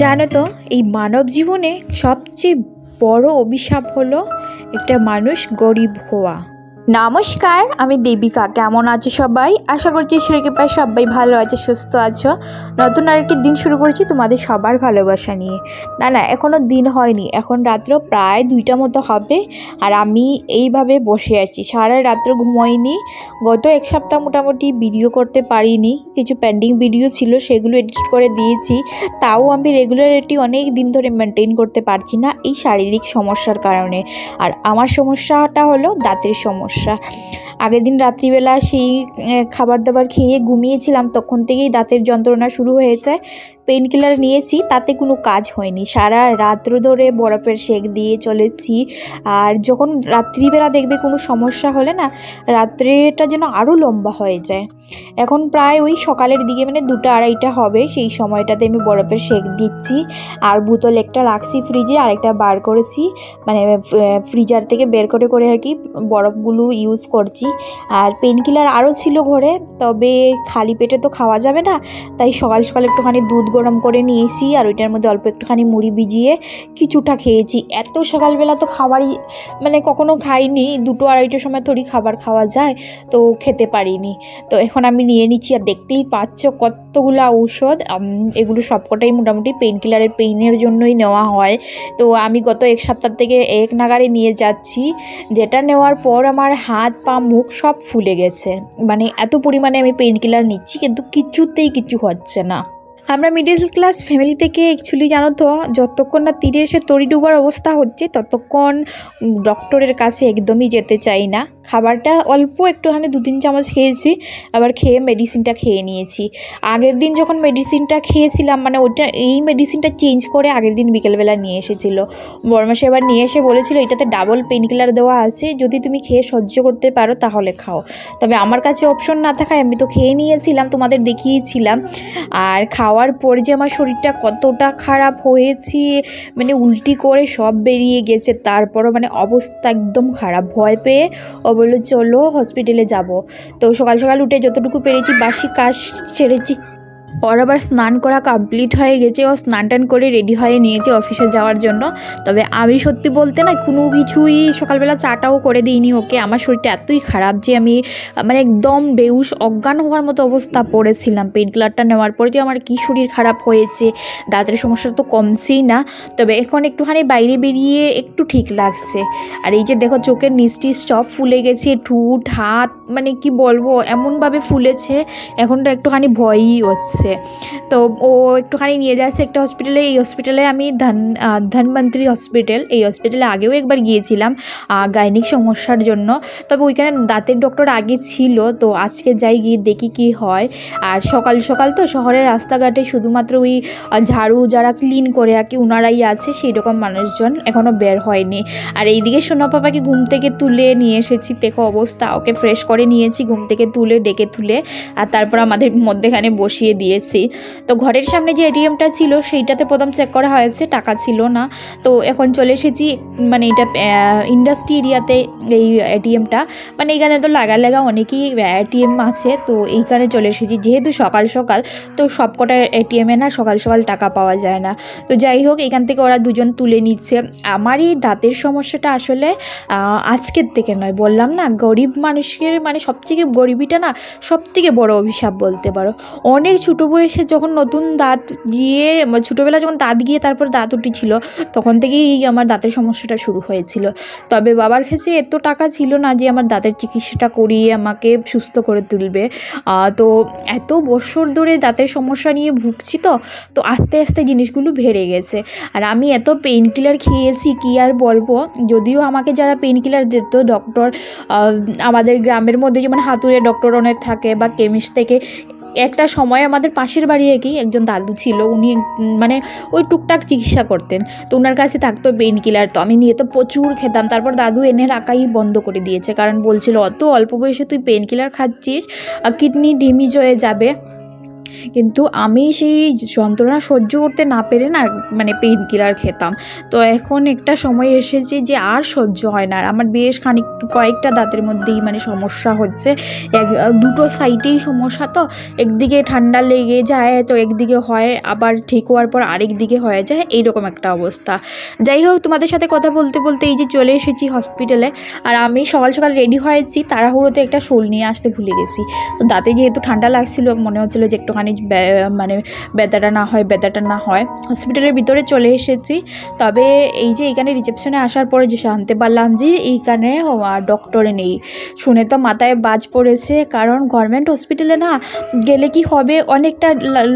জানো তো, এই মানব জীবনে সবচেয়ে বড় অভিশাপ হলো একটা মানুষ গরিব হওয়া। নমস্কার, আমি দেবিকা। কেমন আছো সবাই? আশা করছি শ্রীকৃপায় সবাই ভালো আছে, সুস্থ আছো। নতুন আরেকটি দিন শুরু করছি তোমাদের সবার ভালোবাসা নিয়ে। না, এখনও দিন হয়নি, এখন রাত্র প্রায় 2টা মতো হবে। আর আমি এইভাবে বসে আছি, সারা রাত্র ঘুমোইনি। গত এক সপ্তাহ মোটামুটি ভিডিও করতে পারিনি, কিছু পেন্ডিং ভিডিও ছিল, সেগুলো এডিট করে দিয়েছি। তাও আমি রেগুলারিটি অনেক দিন ধরে মেনটেন করতে পারছি না এই শারীরিক সমস্যার কারণে। আর আমার সমস্যাটা হলো দাঁতের সমস্যা। আগের দিন রাত্রিবেলা সেই খাবার দাবার খেয়ে ঘুমিয়েছিলাম, তখন থেকেই দাঁতের যন্ত্রণা শুরু হয়েছে। পেইন কিলার নিয়েছি, তাতে কোনো কাজ হয়নি। সারা রাত্র ধরে বরফের সেক দিয়ে চলেছি। আর যখন রাত্রিবেলা দেখবে কোনো সমস্যা হলে না, রাত্রেটা যেন আরও লম্বা হয়ে যায়। এখন প্রায় ওই সকালের দিকে, মানে 2টা-2:30 হবে, সেই সময়টাতে আমি বরফের সেক দিচ্ছি। আর বোতল একটা রাখছি ফ্রিজে, আর একটা বার করেছি, মানে ফ্রিজার থেকে বের করে করে আর কি বরফগুলো ইউজ করছি। আর পেইন কিলার আরও ছিল ঘরে, তবে খালি পেটে তো খাওয়া যাবে না, তাই সকাল সকাল একটুখানি দুধ গরম করে নিয়েছি, আর ওইটার মধ্যে অল্প একটুখানি মুড়ি ভিজিয়ে কিছুটা খেয়েছি। এত সকালবেলা তো খাবারই মানে কখনো খাইনি, 2-2:30 সময় থোড়ি খাবার খাওয়া যায়, তো খেতে পারিনি। তো এখন আমি নিয়ে নিচ্ছি, আর দেখতেই পাচ্ছ কতগুলো ঔষধ। এগুলো সবকটাই মোটামুটি পেইন কিলারের পেইনের জন্যই নেওয়া হয়। তো আমি গত এক সপ্তাহ থেকে এক নাগারে নিয়ে যাচ্ছি, যেটা নেওয়ার পর আমার হাত পা মুখ সব ফুলে গেছে। মানে এত পরিমাণে আমি পেইন কিলার নিচ্ছি, কিন্তু কিছুতেই কিছু হচ্ছে না। আমরা মিডল ক্লাস ফ্যামিলি থেকে অ্যাকচুয়ালি জানো তো, যতক্ষণ না তীরে এসে তরি ডুবার অবস্থা হচ্ছে ততক্ষণ ডক্টরের কাছে একদমই যেতে চাই না। খাবারটা অল্প একটুখানি 2-3 চামচ খেয়েছি, আবার খেয়ে মেডিসিনটা খেয়ে নিয়েছি। আগের দিন যখন মেডিসিনটা খেয়েছিলাম, মানে এই মেডিসিনটা চেঞ্জ করে আগের দিন বিকেলবেলা নিয়ে এসেছিলো বড়মাসে। এবার নিয়ে এসে বলেছিল এটাতে ডাবল পেইন কিলার দেওয়া আছে, যদি তুমি খেয়ে সহ্য করতে পারো তাহলে খাও। তবে আমার কাছে অপশন না থাকায় আমি তো খেয়ে নিয়েছিলাম, তোমাদের দেখিয়েছিলাম। আর খাওয়ার পর যে আমার শরীরটা কতটা খারাপ হয়েছে, মানে উল্টি করে সব বেরিয়ে গেছে। তারপরও মানে অবস্থা একদম খারাপ। ভয় পেয়ে ও বললো চলো হসপিটালে যাব। তো সকাল সকাল উঠে যতটুকু পেরেছি বাসি কাজ সেরেছি। ওর আবার স্নান করা কমপ্লিট হয়ে গেছে, ও স্নান টান করে রেডি হয়ে নিয়েছে অফিসে যাওয়ার জন্য। তবে আমি সত্যি বলতে না, কোনো কিছুই সকালবেলা চাটাও করে দিইনি ওকে। আমার শরীরটা এতই খারাপ যে আমি মানে একদম বেহুশ অজ্ঞান হওয়ার মতো অবস্থা পড়েছিলাম। পেইন কিলারটা নেওয়ার পর যে আমার কী শরীর খারাপ হয়েছে, দাঁতের সমস্যা তো কমছেই না। তবে এখন একটুখানি বাইরে বেরিয়ে একটু ঠিক লাগছে। আর এই যে দেখো চোখের নিচটি সব ফুলে গেছে, ঠোঁট হাত মানে কি বলবো এমনভাবে ফুলেছে, এখনটা একটুখানি ভয়ই হচ্ছে। তো ও একটুখানি নিয়ে যাচ্ছে একটা হসপিটালে। এই হসপিটালে আমি ধনবন্তরি হসপিটাল, এই হসপিটালে আগেও একবার গিয়েছিলাম গাইনিক সমস্যার জন্য। তবে ওইখানে দাঁতের ডক্টর আগে ছিল, তো আজকে যাই গিয়ে দেখি কি হয়। আর সকাল সকাল তো শহরের রাস্তাঘাটে শুধুমাত্র ওই ঝাড়ু যারা ক্লিন করে আর কি ওনারাই আছে, সেই রকম মানুষজন এখনও বের হয়নি। আর এইদিকে সোনা পাপাকে ঘুম থেকে তুলে নিয়ে এসেছি, দেখো অবস্থা। ওকে ফ্রেশ করে নিয়েছি ঘুম থেকে তুলে, ডেকে তুলে, আর তারপর আমাদের মধ্যেখানে বসিয়ে দিয়েছি। তো ঘরের সামনে যে এটিএমটা ছিল সেইটাতে প্রথম চেক করা হয়েছে, টাকা ছিল না। তো এখন চলে এসেছি, মানে এটা ইন্ডাস্ট্রি এরিয়াতে এই এটিএমটা, মানে এখানে তো লাগা অনেকই এটিএম আছে। তো এইখানে চলে এসেছি, যেহেতু সকাল সকাল, তো সবকটা এটিএমে না সকাল সকাল টাকা পাওয়া যায় না। তো যাই হোক, এখান থেকে ওরা দুজন তুলে নিচ্ছে। আমার এই দাঁতের সমস্যাটা আসলে আজকের থেকে নয়, বললাম না গরিব মানুষের মানে সবথেকে গরিবিটা না সবথেকে বড় অভিশাপ বলতে পারো। অনেক ছোটো বয়সে যখন নতুন দাঁত গিয়ে, ছোটোবেলা যখন দাঁত গিয়ে তারপর দাঁত উঠেছিল, তখন থেকেই আমার দাঁতের সমস্যাটা শুরু হয়েছিল। তবে বাবার কাছে এত টাকা ছিল না যে আমার দাঁতের চিকিৎসাটা করিয়ে আমাকে সুস্থ করে তুলবে। তো এত বছর ধরে দাঁতের সমস্যা নিয়ে ভুগছি, তো আস্তে আস্তে জিনিসগুলো বেড়ে গেছে। আর আমি এত পেইন কিলার খেয়েছি কি আর বলবো। যদিও আমাকে যারা পেইন কিলার দিত ডক্টর, আমাদের গ্রামের মধ্যে যেমন হাতুড়ে ডক্টর অনেক থাকে, বা কেমিস্ট থেকে, একটা সময় আমাদের পাশের বাড়ি একজন দাদু ছিল, উনি মানে ওই টুকটাক চিকিৎসা করতেন। তো ওনার কাছে থাকতো পেইন কিলার, তো আমি নিয়ে তো প্রচুর খেতাম। তারপর দাদু এনে রাখাই বন্ধ করে দিয়েছে, কারণ বলছিল অত অল্প বয়সে তুই পেইন কিলার খাচ্ছিস, কিডনি ড্যামেজ হয়ে যাবে। কিন্তু আমি সেই যন্ত্রণা সহ্য করতে না পেরে না মানে পেইন কিলার খেতাম। তো এখন একটা সময় এসেছে যে আর সহ্য হয় না, আর আমার বেশ কয়েকটা দাঁতের মধ্যেই মানে সমস্যা হচ্ছে। দুটো সাইডেই সমস্যা, তো একদিকে ঠান্ডা লেগে যায়, তো একদিকে হয়, আবার ঠিক হওয়ার পর আরেক দিকে হয়ে যায়, এইরকম একটা অবস্থা। যাই হোক, তোমাদের সাথে কথা বলতে বলতে এই যে চলে এসেছি হসপিটালে। আর আমি সকাল সকাল রেডি হয়েছি, তাড়াহুড়োতে একটা শোল নিয়ে আসতে ভুলে গেছি। তো দাঁতে যেহেতু ঠান্ডা লাগছিল, মনে হচ্ছিলো যে একটুখানি মানে ব্যথাটা না হয়। হসপিটালের ভিতরে চলে এসেছি। তবে এই যে এইখানে রিসেপশনে আসার পরে যে জানতে পারলাম যে এইখানে ডক্টরে নেই। শুনে তো মাথায় বাজ পড়েছে, কারণ গভর্নমেন্ট হসপিটালে না গেলে কি হবে, অনেকটা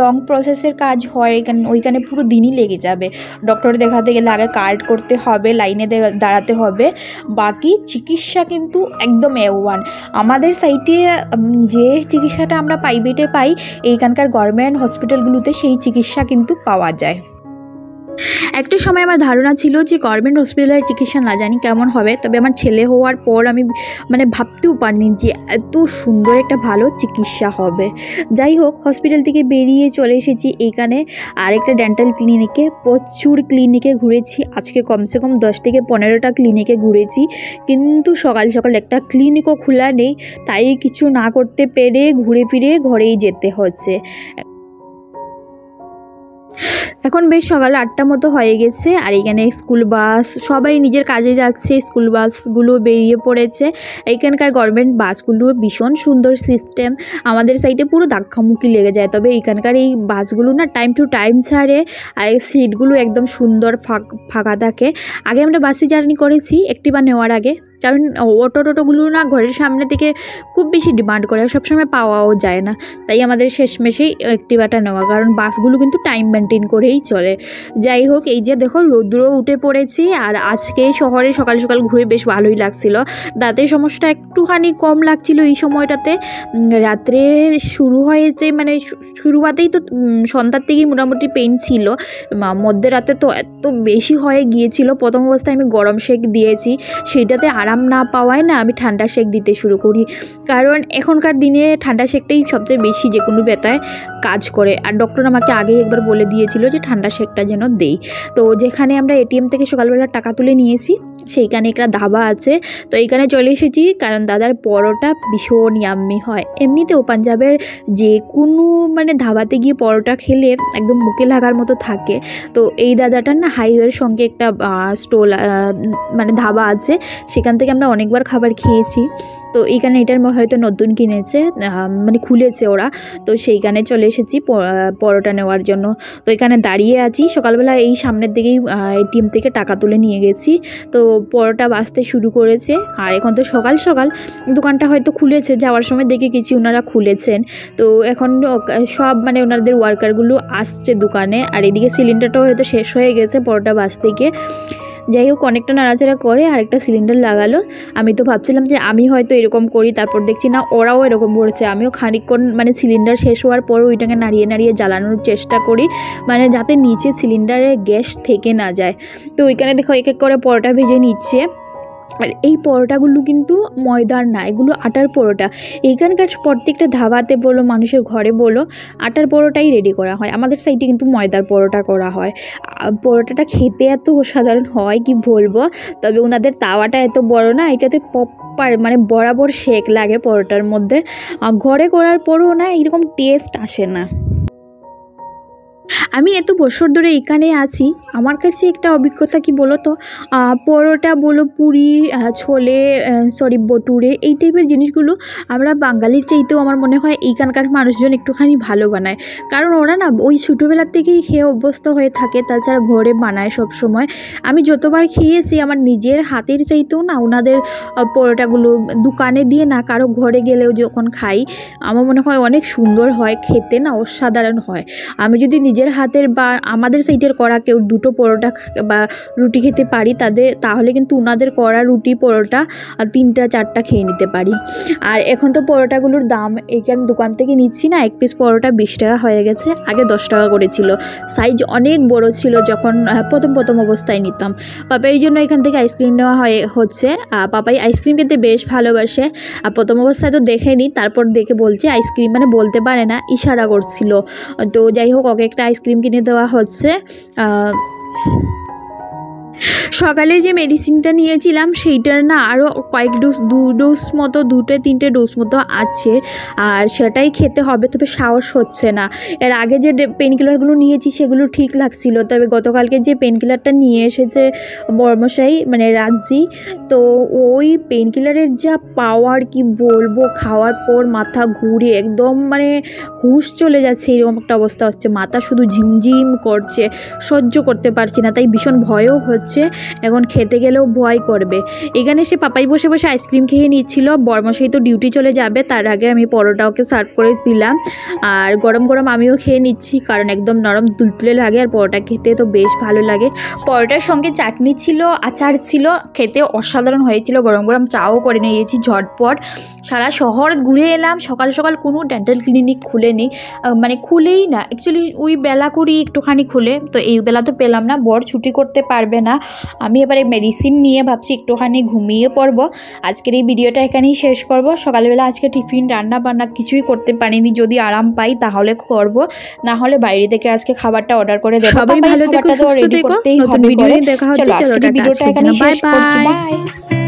লং প্রসেসের কাজ হয়, ওইখানে পুরো দিনই লেগে যাবে। ডক্টর দেখাতে গেলে আগে কার্ড করতে হবে, লাইনে দাঁড়াতে হবে, বাকি চিকিৎসা কিন্তু একদম A1। আমাদের সাইটে যে চিকিৎসাটা আমরা প্রাইভেটে পাই, এইখানকার গভর্নমেন্ট হসপিটালগুলোতে সেই চিকিৎসা কিন্তু পাওয়া যায়। একটা সময় আমার ধারণা ছিল যে গভর্নমেন্ট হসপিটালের চিকিৎসা না জানি কেমন হবে, তবে আমার ছেলে হওয়ার পর আমি মানে ভাবতেও পারিনি যে এত সুন্দর একটা ভালো চিকিৎসা হবে। যাই হোক, হসপিটাল থেকে বেরিয়ে চলে এসেছি এইখানে আরেকটা ডেন্টাল ক্লিনিকে। প্রচুর ক্লিনিকে ঘুরেছি আজকে, কমসে কম 10 থেকে 15টা ক্লিনিকে ঘুরেছি, কিন্তু সকাল সকাল একটা ক্লিনিকও খোলা নেই, তাই কিছু না করতে পেরে ঘুরে ফিরে ঘরেই যেতে হচ্ছে। এখন বেশ সকাল 8টা মতো হয়ে গেছে, আর এখানে স্কুল বাস সবাই নিজের কাজে যাচ্ছে, স্কুল বাসগুলো বেরিয়ে পড়েছে। এইখানকার গভর্নমেন্ট বাসগুলো ভীষণ সুন্দর সিস্টেম, আমাদের সাইডে পুরো ধাক্কামুক্কি লেগে যায়, তবে এইখানকার এই বাসগুলো না টাইম টু টাইম ছাড়ে, আর সিটগুলো একদম সুন্দর ফাঁকা থাকে। আগে আমরা বাসে জার্নি করেছি একটিবার নেওয়ার আগে, কারণ টোটোগুলো না ঘরের সামনে থেকে খুব বেশি ডিমান্ড করে, সবসময় পাওয়াও যায় না, তাই আমাদের শেষমেশেই একটিবাটা নেওয়া, কারণ বাসগুলো কিন্তু টাইম মেনটেন করেই চলে। যাই হোক, এই যে দেখো রৌদ্র উঠে পড়েছি, আর আজকে শহরে সকাল সকাল ঘুরে বেশ ভালোই লাগছিল। দাঁতের সমস্যাটা একটুখানি কম লাগছিল এই সময়টাতে। রাত্রে শুরু হয়েছে, মানে শুরুতেই তো সন্ধ্যার থেকেই মোটামুটি পেইন ছিল, মধ্যরাতে তো এত বেশি হয়ে গিয়েছিল। প্রথম অবস্থায় আমি গরম শেক দিয়েছি, সেইটাতে আরাম না পাওয়ায় না আমি ঠান্ডা শেক দিতে শুরু করি, কারণ এখনকার দিনে ঠান্ডা শেকটাই সবচেয়ে বেশি যে কোনো ব্যথায় কাজ করে। আর ডক্টর আমাকে আগেই একবার বলে দিয়েছিল যে ঠান্ডা শেকটা যেন দেই। তো যেখানে আমরা এটিএম থেকে সকালবেলা টাকা তুলে নিয়েছি সেইখানে একটা ধাবা আছে, তো এইখানে চলে এসেছি, কারণ দাদার পরোটা ভীষণ ইয়াম্মি হয়। এমনিতেও পাঞ্জাবের যে কোনো মানে ধাবাতে গিয়ে পরোটা খেলে একদম মুখে লাগার মতো থাকে। তো এই দাদাটার না হাইওয়ের সঙ্গে একটা স্টল মানে ধাবা আছে, সেখান থেকে আমরা অনেকবার খাবার খেয়েছি। তো এইখানে এটার হয়তো নতুন কিনেছে, মানে খুলেছে ওরা, তো সেইখানে চলে এসেছি পরোটা নেওয়ার জন্য। তো এখানে দাঁড়িয়ে আছি, সকালবেলা এই সামনের দিকেই এটিএম থেকে টাকা তুলে নিয়ে গেছি। তো পরোটা বাজতে শুরু করেছে, আর এখন তো সকাল সকাল দোকানটা হয়তো খুলেছে, যাওয়ার সময় দেখে গেছি ওনারা খুলেছেন। তো এখন সব মানে ওনাদের ওয়ার্কারগুলো আসছে দোকানে, আর এদিকে সিলিন্ডারটাও হয়তো শেষ হয়ে গেছে পরোটা বাজতে গিয়ে। যাই হোক, অনেকটা নাড়াচাড়া করে আরেকটা সিলিন্ডার লাগালো। আমি তো ভাবছিলাম যে আমি হয়তো এরকম করি, তারপর দেখছি না ওরাও এরকম করেছে। আমিও খানিকক্ষণ মানে সিলিন্ডার শেষ হওয়ার পরও ওইটাকে নাড়িয়ে নাড়িয়ে জ্বালানোর চেষ্টা করি, মানে যাতে নিচে সিলিন্ডারের গ্যাস থেকে না যায়। তো ওইখানে দেখো এক এক করে পরোটা ভেজে নিচ্ছে। আর এই পরোটাগুলো কিন্তু ময়দার না, এগুলো আটার পরোটা। এইখানকার প্রত্যেকটা ধাবাতে বলো, মানুষের ঘরে বলো, আটার পরোটাই রেডি করা হয়। আমাদের সাইডে কিন্তু ময়দার পরোটা করা হয়। পরোটাটা খেতে এত অসাধারণ হয় কি বলবো, তবে ওনাদের তাওয়াটা এত বড় না, এটাতে প্রপার মানে বরাবর শেক লাগে পরোটার মধ্যে। ঘরে করার পরও না এরকম টেস্ট আসে না। আমি এত বছর ধরে এখানে আছি, আমার কাছে একটা অভিজ্ঞতা কি বলো তো, পরোটা বলো, পুরি, ছোলে, বটুরে, এই টাইপের জিনিসগুলো আমরা বাঙালির চাইতেও আমার মনে হয় এইখানকার মানুষজন একটুখানি ভালো বানায়, কারণ ওরা না ওই ছোটোবেলার থেকেই খেয়ে অভ্যস্ত হয়ে থাকে, তাছাড়া ঘরে বানায় সব সময়। আমি যতবার খেয়েছি আমার নিজের হাতের চাইতেও না ওনাদের পরোটাগুলো দোকানে দিয়ে না, কারো ঘরে গেলেও যখন খাই আমার মনে হয় অনেক সুন্দর হয় খেতে, না অসাধারণ হয়। আমি যদি নিজে নিজের হাতের বা আমাদের সাইডের করা কেউ দুটো পরোটা বা রুটি খেতে পারি তাহলে কিন্তু ওনাদের করা রুটি পরোটা 3টা 4টা খেয়ে নিতে পারি। আর এখন তো পরোটাগুলোর দাম এখানে দোকান থেকে নিচ্ছি না, 1 পিস পরোটা 20 টাকা হয়ে গেছে, আগে 10 টাকা করেছিল। সাইজ অনেক বড় ছিল যখন প্রথম অবস্থায় নিতাম। পাপাইয়ের জন্য এখান থেকে আইসক্রিম নেওয়া হচ্ছে। পাপাই আইসক্রিম খেতে বেশ ভালোবাসে। আর প্রথম অবস্থায় তো দেখেনি, তারপর দেখে বলছে আইসক্রিম, মানে বলতে পারে না, ইশারা করছিল। তো যাই হোক, ওকে একটা আইসক্রিম কিনে দেওয়া হচ্ছে। সকালে যে মেডিসিনটা নিয়েছিলাম সেইটার না আরও কয়েক ডোজ 2-3টে ডোজ মতো আছে, আর সেটাই খেতে হবে, তবে সাহস হচ্ছে না। এর আগে যে পেনকিলারগুলো নিয়েছি সেগুলো ঠিক লাগছিল, তবে গতকালকে যে পেনকিলারটা নিয়ে এসেছে বর্মশাই মানে রাজি, তো ওই পেনকিলারের যা পাওয়ার কি বলবো, খাওয়ার পর মাথা ঘুরে একদম মানে হুঁশ চলে যাচ্ছে, এরকম একটা অবস্থা হচ্ছে। মাথা শুধু ঝিমঝিম করছে, সহ্য করতে পারছি না, তাই ভীষণ ভয়ও হচ্ছে। এখন খেতে গেলেও ভয় করবে। এখানে সে পাপাই বসে বসে আইসক্রিম খেয়ে নিচ্ছিল। বর্মশাই তো ডিউটি চলে যাবে, তার আগে আমি পরোটা ওকে সার্ভ করে দিলাম। আর গরম গরম আমিও খেয়ে নিচ্ছি, কারণ একদম নরম তুলতুলে লাগে, আর পরোটা খেতে তো বেশ ভালো লাগে। পরোটার সঙ্গে চাটনি ছিল, আচার ছিল, খেতে অসাধারণ হয়েছিল। গরম গরম চাও করে নিয়েছি ঝটপট। সারা শহর ঘুরে এলাম, সকাল সকাল কোনো ডেন্টাল ক্লিনিক খুলেনি, মানে খুলেই না, অ্যাকচুয়ালি ওই বেলা করি একটুখানি খুলে, তো এই বেলা তো পেলাম না, বর ছুটি করতে পারবে না। আমি এবারে মেডিসিন নিয়ে ভাবছি একটুখানি ঘুমিয়ে পড়বো। আজকের এই ভিডিওটা এখানেই শেষ করব। সকালবেলা আজকে টিফিন রান্না বান্না কিছুই করতে পারিনি, যদি আরাম পাই তাহলে করব, না হলে বাইরে থেকে আজকে খাবারটা অর্ডার করে দেবো। সবাই ভালো থেকো, সুস্থ থেকো, নতুন ভিডিও দেখা হচ্ছে। চলো আজকের ভিডিওটা এখানেই শেষ করছি, বাই।